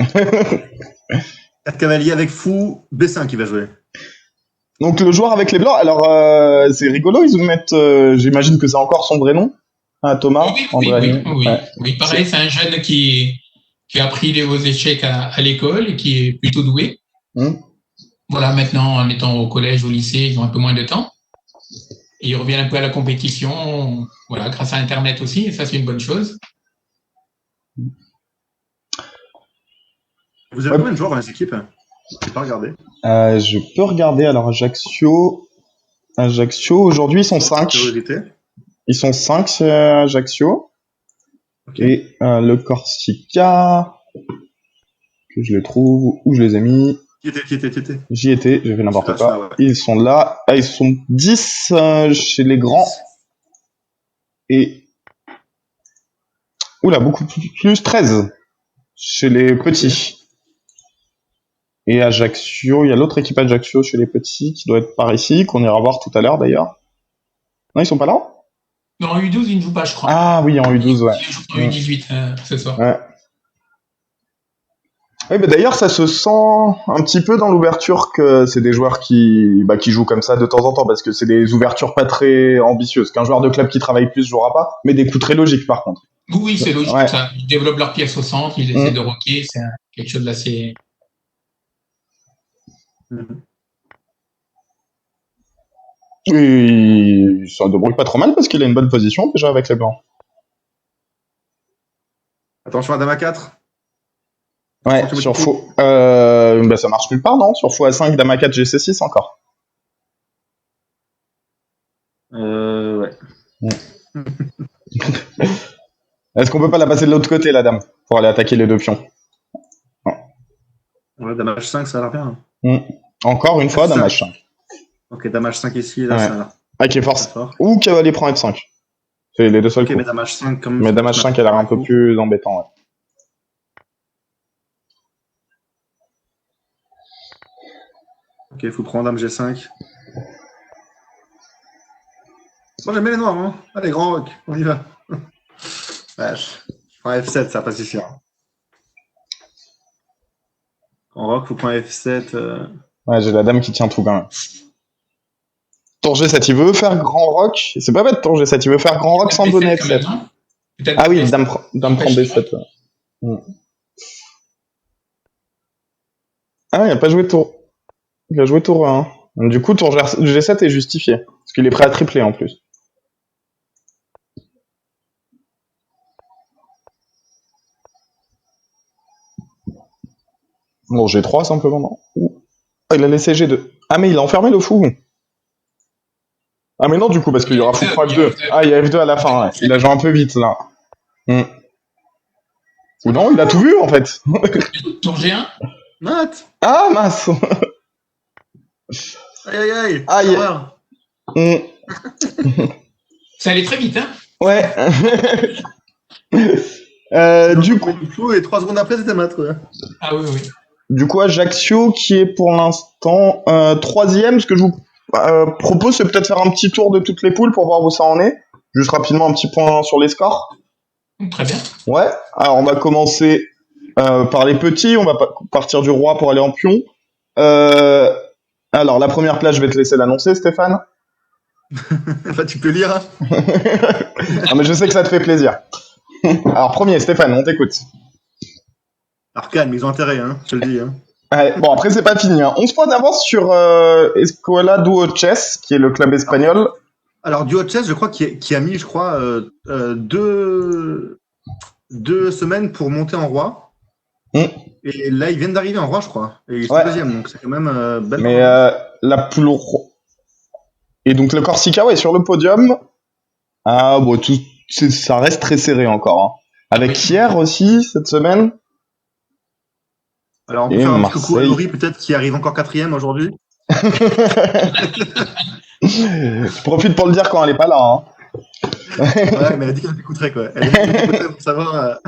4 cavaliers avec fou, B5 qui va jouer. Donc le joueur avec les blancs, alors c'est rigolo, ils mettent, j'imagine que c'est encore son vrai nom, hein, Thomas. Oui, Ouais. Pareil, c'est un jeune qui a appris aux échecs à l'école et qui est plutôt doué. Voilà, maintenant, en étant au collège, au lycée, ils ont un peu moins de temps. Et ils reviennent un peu à la compétition, voilà, grâce à Internet aussi, et ça, c'est une bonne chose. Vous avez combien de joueurs dans les équipes? Je n'ai pas regardé. Je peux regarder, alors Ajaccio, aujourd'hui, ils sont 5. Ils sont 5 chez Ajaccio. Okay. Et le Corsica, que je les trouve, où je les ai mis. Qui était J'y étais, j'ai fait n'importe quoi. Ouais. Ils sont là. Ah, ils sont 10 chez les grands. Et. Oula, beaucoup plus, 13 chez les petits. Et Ajaccio, il y a l'autre équipe Ajaccio chez les petits qui doit être par ici, qu'on ira voir tout à l'heure d'ailleurs. Non, ils sont pas là? Non, en U12, ils ne jouent pas, je crois. Ah oui, en U12, ouais. Ils jouent en U18 ce soir. Ouais. Oui, mais d'ailleurs, ça se sent un petit peu dans l'ouverture que c'est des joueurs qui jouent comme ça de temps en temps, parce que c'est des ouvertures pas très ambitieuses. Qu'un joueur de club qui travaille plus jouera pas, mais des coups très logiques par contre. Oui, c'est logique. Ouais. Ça. Ils développent leur pièce au centre, ils essaient de roquer, c'est quelque chose d'assez. Et ça ne débrouille pas trop mal parce qu'il a une bonne position déjà avec les blancs. Attention à Dame A4. Ouais, sur faux. Ça marche nulle part, non? Sur faux A5, Dame A4, GC6 encore. Ouais. Est-ce qu'on peut pas la passer de l'autre côté, la dame, pour aller attaquer les deux pions? Non. Ouais, Dame H5, ça a l'air bien. Encore une fois, Dame H5. Ok, Dame H5 ici, là, ça a l'air. Ah, qui est force. Ou cavalier prend F5. C'est les deux seuls coups. Mais Dame H5, comme mais Dame H5 a l'air un peu plus embêtant, ouais. Ok, il faut prendre Dame G5. Moi, j'aime bien les noirs, hein. Allez, grand rock, on y va. Ouais, je prends F7, ça passe ici. Grand rock, faut prendre F7. Ouais, j'ai la dame qui tient tout quand même. Tour G7, il veut faire grand rock. C'est pas bête, tour G7, il veut faire grand rock sans donner F7. Ah oui, dame prend B7. Ouais. Ah, il a pas joué tour. Il a joué tour 1. Du coup, tour G7 est justifié. Parce qu'il est prêt à tripler en plus. Bon, G3 simplement, non? Oh, il a laissé G2. Ah, mais il a enfermé le fou. Ah, mais non, du coup, parce qu'il y aura fou F2. Ah, il y a F2 à la fin, ouais. Il a joué un peu vite, là. Ou non, il a tout vu, en fait. Tour G1 Matt. Ah, mince. Aïe. Ça allait très vite, hein? Ouais. Du coup, et 3 secondes après, c'était Matt. Ouais. Ah oui. Du coup, Ajaccio qui est pour l'instant 3e. Ce que je vous propose, c'est peut-être faire un petit tour de toutes les poules pour voir où ça en est. Juste rapidement, un petit point sur les scores. Très bien. Ouais. Alors, on va commencer par les petits. On va partir du roi pour aller en pion. Alors, la première place, je vais te laisser l'annoncer, Stéphane. Bah, tu peux lire. Non, mais je sais que ça te fait plaisir. Alors, premier, Stéphane, on t'écoute. Arcane, mais ils ont intérêt, hein, je te le dis. Hein. Ouais, bon, après, c'est pas fini. Hein. 11 points d'avance sur Escuela Duo Chess, qui est le club espagnol. Alors, Duo Chess, je crois qu'il a mis, 2 semaines pour monter en roi. Et là, ils viennent d'arriver en roi, je crois. Et ils sont deuxième, donc c'est quand même belle. Mais la poule. Et donc, le Corsica, ouais, sur le podium. Ah, bon, ça reste très serré encore. Hein. Avec Oui. hier aussi, cette semaine. Alors, on peut Et faire un petit coucou à Marseille. Laurie, peut-être, qui arrive encore 4e aujourd'hui. Je profite pour le dire quand elle est pas là. Hein. Ouais, mais elle a dit qu'elle t'écouterait, quoi. Elle a dit qu'elle t'écouterait pour savoir.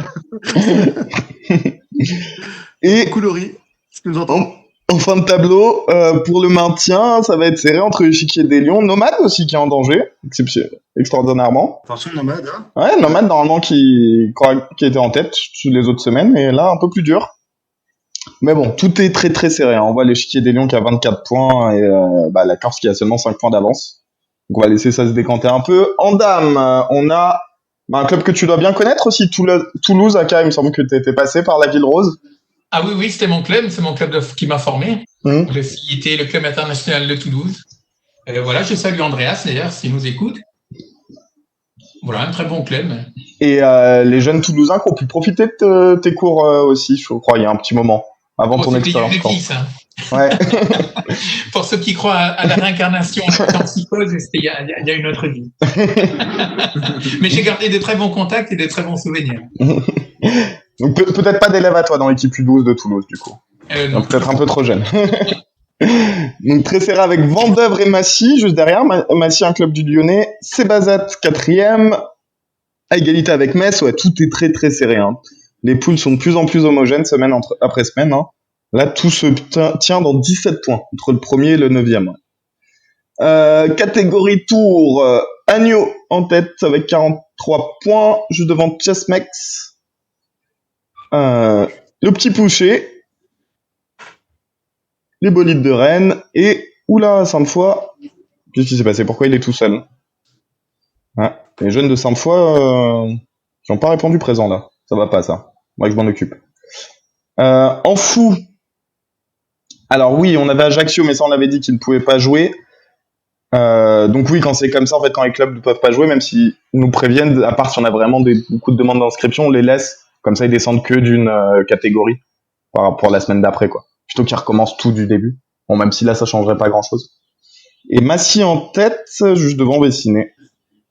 Et Coucou Laurie, si tu nous entends. en fin de tableau, pour le maintien, ça va être serré entre l'échiquier des Lions. Nomade aussi qui est en danger, extraordinairement. Attention, nomade, hein. Ouais, Nomade normalement qui était en tête les autres semaines, et là un peu plus dur. Mais bon, tout est très très serré. Hein. On voit l'échiquier des Lions qui a 24 points et la Corse qui a seulement 5 points d'avance. Donc on va laisser ça se décanter un peu. En dame, on a un club que tu dois bien connaître aussi, Toulouse. Aka, il me semble que tu étais passé par la Ville Rose. Ah oui, c'était mon club, c'est mon club qui m'a formé. Le CIT, le club international de Toulouse. Voilà, je salue Andreas d'ailleurs, s'il nous écoute. Voilà, un très bon club. Et les jeunes Toulousains qui ont pu profiter de tes cours aussi, je crois, il y a un petit moment, avant ton expérience. Ouais. Pour ceux qui croient à la réincarnation en psychose, c'était il y a une autre vie. Mais j'ai gardé de très bons contacts et de très bons souvenirs. Donc peut-être pas d'élève à toi dans l'équipe U12 de Toulouse, du coup. Non. Peut-être un peu trop jeune. Donc très serré avec Vendeuvre et Massy, juste derrière. Massy, un club du Lyonnais. Sébazat, 4e. À égalité avec Metz, ouais, tout est très très serré. Hein. Les poules sont de plus en plus homogènes semaine après semaine. Hein. Là, tout se tient dans 17 points, entre le premier et le 9e. Ouais. Catégorie tour, Agneau en tête avec 43 points, juste devant Chesmex. Le petit Pouchet, les bolides de Rennes, et, oula, Sainte-Foy, qu'est-ce qui s'est passé? Pourquoi il est tout seul? Ouais. Les jeunes de Sainte-Foy qui n'ont pas répondu présent, là. Ça va pas, ça. Moi, je m'en occupe. En fou, alors oui, on avait Ajaccio, mais ça, on avait dit qu'ils ne pouvaient pas jouer. Donc oui, quand c'est comme ça, en fait, quand les clubs ne peuvent pas jouer, même s'ils nous préviennent, à part si on a vraiment beaucoup de demandes d'inscription, on les laisse. Comme ça, ils descendent que d'une catégorie par rapport à la semaine d'après, quoi. Plutôt qu'ils recommencent tout du début. Bon, même si là, ça changerait pas grand-chose. Et Massy en tête, juste devant Vessiné.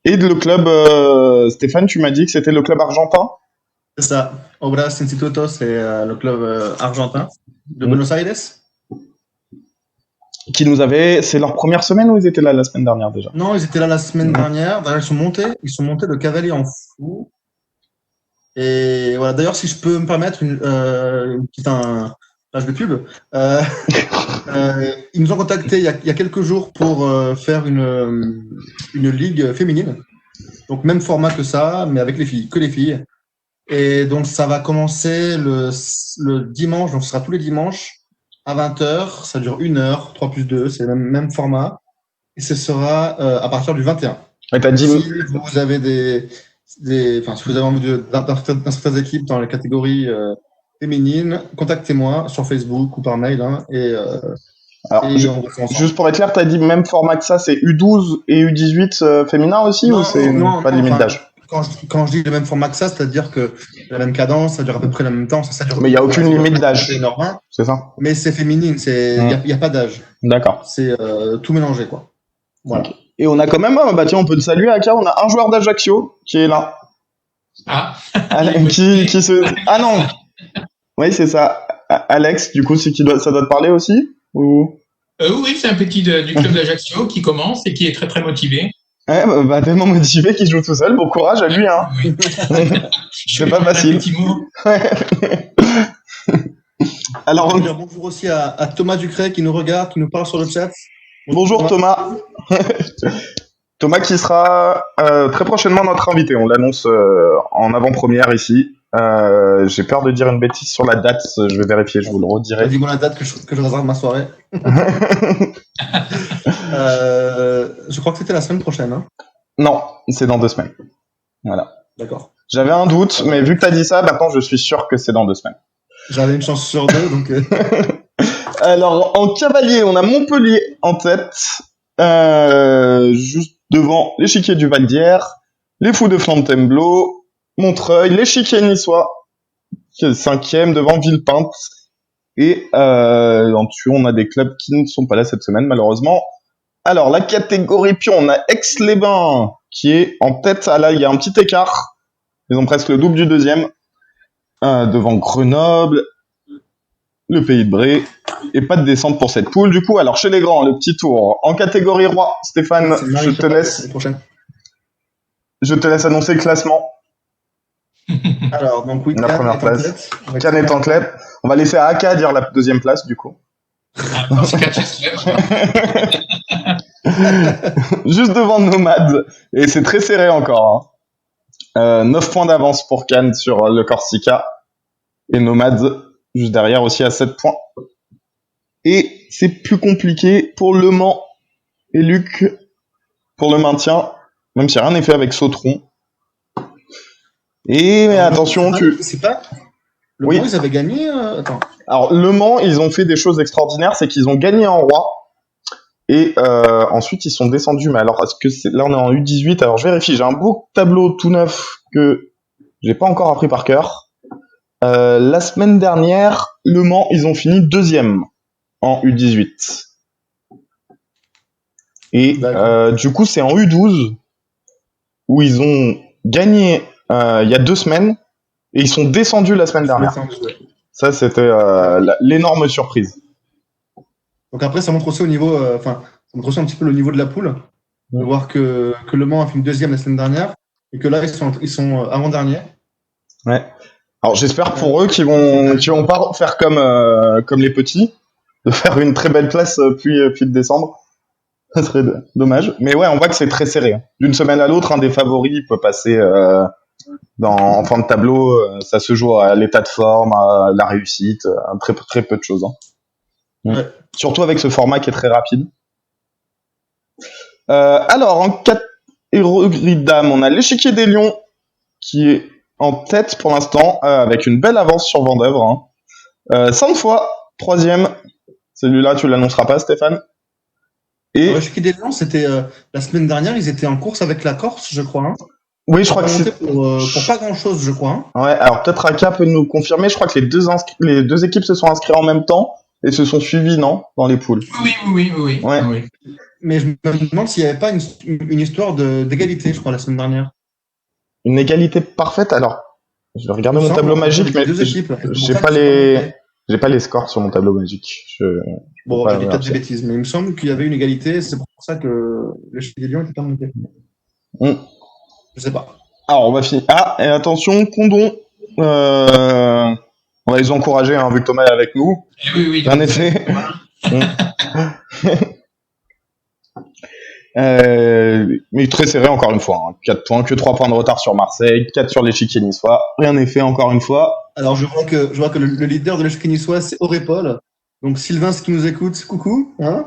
Et le club, Stéphane, tu m'as dit que c'était le club argentin? C'est ça. Obras Instituto, c'est le club argentin de Buenos Aires. Qui nous avait... C'est leur première semaine ou ils étaient là la semaine dernière déjà? Non, ils étaient là la semaine dernière. D'ailleurs, ils sont montés de cavalier en fou. Et voilà. D'ailleurs, si je peux me permettre une petite page de pub, ils nous ont contacté il y a quelques jours pour faire une ligue féminine. Donc même format que ça, mais avec les filles, que les filles. Et donc ça va commencer le dimanche, donc ce sera tous les dimanches à 20h, ça dure 1 heure, 3 plus 2, c'est le même format. Et ce sera à partir du 21. Ouais, t'as dit... Si vous avez si vous avez envie d'inscrire des équipes dans les catégories féminines, contactez-moi sur Facebook ou par mail. Hein, alors, juste pour être clair, t'as dit même format que ça, c'est U12 et U18 féminin aussi, ou c'est pas de limite d'âge? Quand je dis le même format que ça, c'est-à-dire que la même cadence, ça dure à peu près le même temps. Ça dure, mais il n'y a aucune limite d'âge. C'est ça? Mais c'est féminine, il n'y a pas d'âge. D'accord. C'est tout mélangé, quoi. Voilà. Okay. Et on a quand même, tiens, on peut le saluer, Aka, on a un joueur d'Ajaccio qui est là. Ah. qui se... Ah non. Oui, c'est ça. Alex, du coup, ça doit te parler aussi ou... Oui, c'est un petit du club d'Ajaccio qui commence et qui est très très motivé. Ouais, tellement motivé qu'il joue tout seul. Bon courage à lui, hein. Oui. C'est pas facile. Alors, on va dire bonjour aussi à Thomas Ducret qui nous regarde, qui nous parle sur le chat. Bonjour Thomas. Thomas qui sera très prochainement notre invité. On l'annonce en avant-première ici. J'ai peur de dire une bêtise sur la date. Je vais vérifier, je vous le redirai. Dis-moi la date que je réserve ma soirée. Je crois que c'était la semaine prochaine. Hein. Non, c'est dans 2 semaines. Voilà. D'accord. J'avais un doute, mais vu que tu as dit ça, maintenant je suis sûr que c'est dans 2 semaines. J'avais une chance sur 2, donc... Alors, en cavalier, on a Montpellier en tête, juste devant l'échiquier du Val d'Hier, les Fous de Fontainebleau, Montreuil, l'échiquier niçois, qui est 5e devant Villepinte, et en dessous, on a des clubs qui ne sont pas là cette semaine, malheureusement. Alors, la catégorie pion, on a Aix-les-Bains, qui est en tête. Ah là, il y a un petit écart. Ils ont presque le double du deuxième. Devant Grenoble, le Pays de Bray. Et pas de descente pour cette poule. Du coup, alors chez les grands, le petit tour. En catégorie roi, Stéphane, je te laisse annoncer le classement. Alors, donc oui, la première place. Cannes est en tête. On va laisser à Aka dire la deuxième place, du coup. Juste devant Nomade. Et c'est très serré encore. 9 points d'avance pour Cannes sur le Corsica. Et Nomade, juste derrière aussi à 7 points. Et c'est plus compliqué pour Le Mans et Luc pour le maintien, même si rien n'est fait avec Sautron. Et mais attention, c'est pas. Le Mans, ils avaient gagné. Attends. Alors Le Mans, ils ont fait des choses extraordinaires, c'est qu'ils ont gagné en roi. Et ensuite, ils sont descendus. Mais alors, est-ce que là, on est en U18. Alors, je vérifie. J'ai un beau tableau tout neuf que j'ai pas encore appris par cœur. La semaine dernière, Le Mans, ils ont fini deuxième en U18. Et du coup, c'est en U12 où ils ont gagné il y a 2 semaines et ils sont descendus la semaine dernière. Ça, c'était l'énorme surprise. Donc après, ça montre aussi au niveau, ça montre aussi un petit peu le niveau de la poule, de voir que Le Mans a fini deuxième la semaine dernière et que là, ils sont avant-derniers. Ouais. Alors j'espère pour eux qu'ils vont pas faire comme les petits, de faire une très belle place puis de descendre. Ça serait dommage. Mais ouais, on voit que c'est très serré. D'une semaine à l'autre, un des favoris peut passer en fin de tableau. Ça se joue à l'état de forme, à la réussite, à très, très peu de choses. Ouais. Surtout avec ce format qui est très rapide. Alors, en catégorie dames, on a l'échiquier des Lions qui est en tête pour l'instant, avec une belle avance sur Vendeuvre. 5 fois, 3e. Celui-là, tu l'annonceras pas, Stéphane? Et l'échiquier des Lions, c'était la semaine dernière, ils étaient en course avec la Corse, je crois. Oui, je crois que c'est pour pas grand-chose, je crois. Ouais, alors peut-être Aka peut nous confirmer. Je crois que les deux équipes se sont inscrites en même temps et se sont suivies, non, dans les poules. Oui. Ouais. Oui. Mais je me demande s'il n'y avait pas une histoire d'égalité, je crois, la semaine dernière. Une égalité parfaite. Alors, je vais regarder mon tableau magique, mais j'ai pas les scores sur mon tableau magique. Bon, je dis peut-être des bêtises, mais il me semble qu'il y avait une égalité. C'est pour ça que le chiffre des Lions était pas monté. Je sais pas. Alors, on va finir. Ah, et attention, Condon. On va les encourager, hein, vu que Thomas est avec nous. Oui. En effet. Mais très serré encore une fois. 4 points, que 3 points de retard sur Marseille, 4 sur l'échiquier niçois. Rien n'est fait encore une fois. Alors, je vois que le leader de l'échiquier niçois, c'est Aurépol. Donc, Sylvain, ce qui nous écoute, coucou. Hein.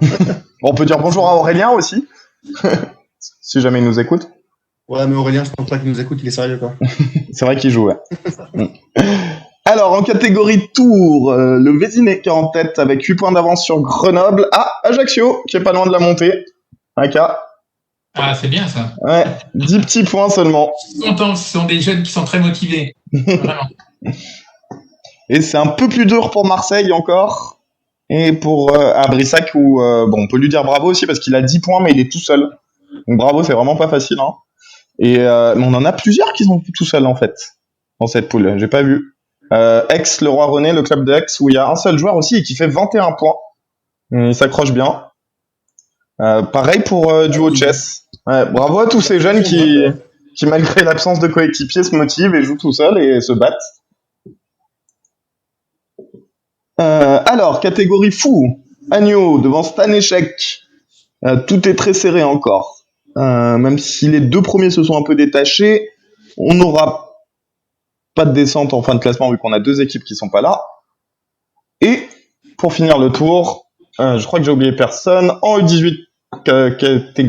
On peut dire bonjour à Aurélien aussi, si jamais il nous écoute. Ouais, mais Aurélien, je pense pas qu'il nous écoute, il est sérieux, quoi. C'est vrai qu'il joue, ouais. Alors, en catégorie tour, le Vésinet qui est en tête avec 8 points d'avance sur Grenoble. Ah, Ajaccio, qui est pas loin de la montée. Aka. Ah, c'est bien ça. Ouais, 10 petits points seulement. Je suis content, ce sont des jeunes qui sont très motivés. Vraiment. Et c'est un peu plus dur pour Marseille encore. Et pour Brissac, où on peut lui dire bravo aussi parce qu'il a 10 points, mais il est tout seul. Donc bravo, c'est vraiment pas facile. Hein. Et mais on en a plusieurs qui sont tout seuls en fait, dans cette poule. J'ai pas vu. Aix, le Roi René, le club de Aix, où il y a un seul joueur aussi et qui fait 21 points. Il s'accroche bien. Pareil pour Duo Chess. Ouais, bravo à tous ces jeunes qui malgré l'absence de coéquipiers, se motivent et jouent tout seuls et se battent. Alors, catégorie fou. Agneau devant Stanechek. Tout est très serré encore. Même si les 2 premiers se sont un peu détachés, on n'aura pas de descente en fin de classement vu qu'on a 2 équipes qui sont pas là. Et pour finir le tour, je crois que j'ai oublié personne. En U18 catégorie